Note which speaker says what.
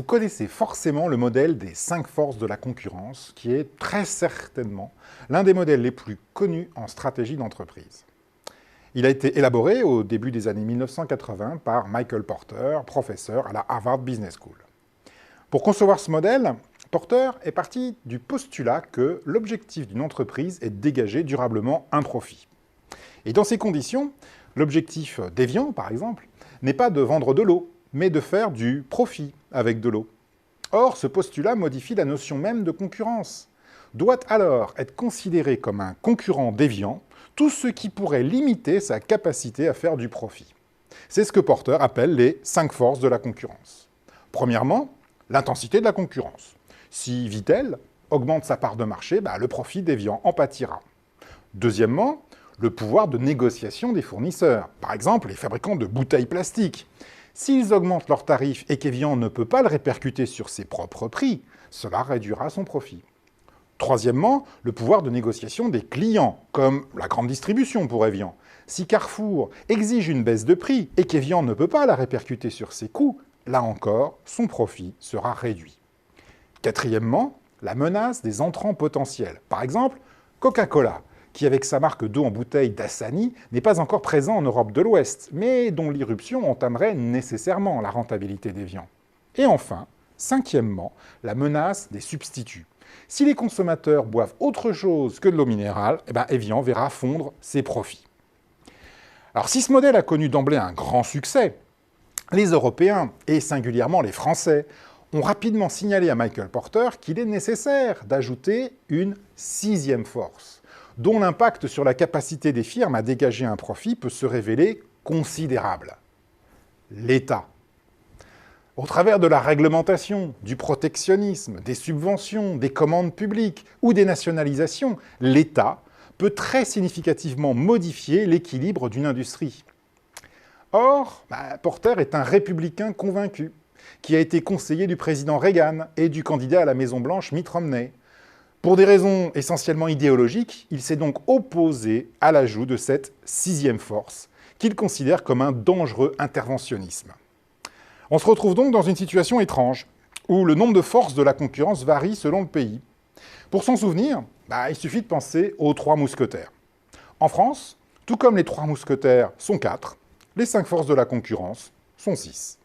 Speaker 1: Vous connaissez forcément le modèle des 5 forces de la concurrence, qui est très certainement l'un des modèles les plus connus en stratégie d'entreprise. Il a été élaboré au début des années 1980 par Michael Porter, professeur à la Harvard Business School. Pour concevoir ce modèle, Porter est parti du postulat que l'objectif d'une entreprise est de dégager durablement un profit. Et dans ces conditions, l'objectif d'Evian, par exemple, n'est pas de vendre de l'eau, mais de faire du profit avec de l'eau. Or, ce postulat modifie la notion même de concurrence. Doit alors être considéré comme un concurrent d'Evian tout ce qui pourrait limiter sa capacité à faire du profit. C'est ce que Porter appelle les 5 forces de la concurrence. Premièrement, l'intensité de la concurrence. Si Vittel augmente sa part de marché, le profit d'Evian en pâtira. Deuxièmement, le pouvoir de négociation des fournisseurs, par exemple les fabricants de bouteilles plastiques. S'ils augmentent leurs tarifs et qu'Evian ne peut pas le répercuter sur ses propres prix, cela réduira son profit. Troisièmement, le pouvoir de négociation des clients, comme la grande distribution pour Evian. Si Carrefour exige une baisse de prix et qu'Evian ne peut pas la répercuter sur ses coûts, là encore, son profit sera réduit. Quatrièmement, la menace des entrants potentiels. Par exemple, Coca-Cola, qui avec sa marque d'eau en bouteille Dasani n'est pas encore présent en Europe de l'Ouest, mais dont l'irruption entamerait nécessairement la rentabilité d'Evian. Et enfin, cinquièmement, la menace des substituts. Si les consommateurs boivent autre chose que de l'eau minérale, Evian verra fondre ses profits. Alors si ce modèle a connu d'emblée un grand succès, les Européens, et singulièrement les Français, ont rapidement signalé à Michael Porter qu'il est nécessaire d'ajouter une 6e force, dont l'impact sur la capacité des firmes à dégager un profit peut se révéler considérable. L'État. Au travers de la réglementation, du protectionnisme, des subventions, des commandes publiques ou des nationalisations, l'État peut très significativement modifier l'équilibre d'une industrie. Or, Porter est un républicain convaincu, qui a été conseiller du président Reagan et du candidat à la Maison-Blanche Mitt Romney. Pour des raisons essentiellement idéologiques, il s'est donc opposé à l'ajout de cette 6e force, qu'il considère comme un dangereux interventionnisme. On se retrouve donc dans une situation étrange, où le nombre de forces de la concurrence varie selon le pays. Pour s'en souvenir, il suffit de penser aux 3 mousquetaires. En France, tout comme les 3 mousquetaires sont 4, les 5 forces de la concurrence sont 6.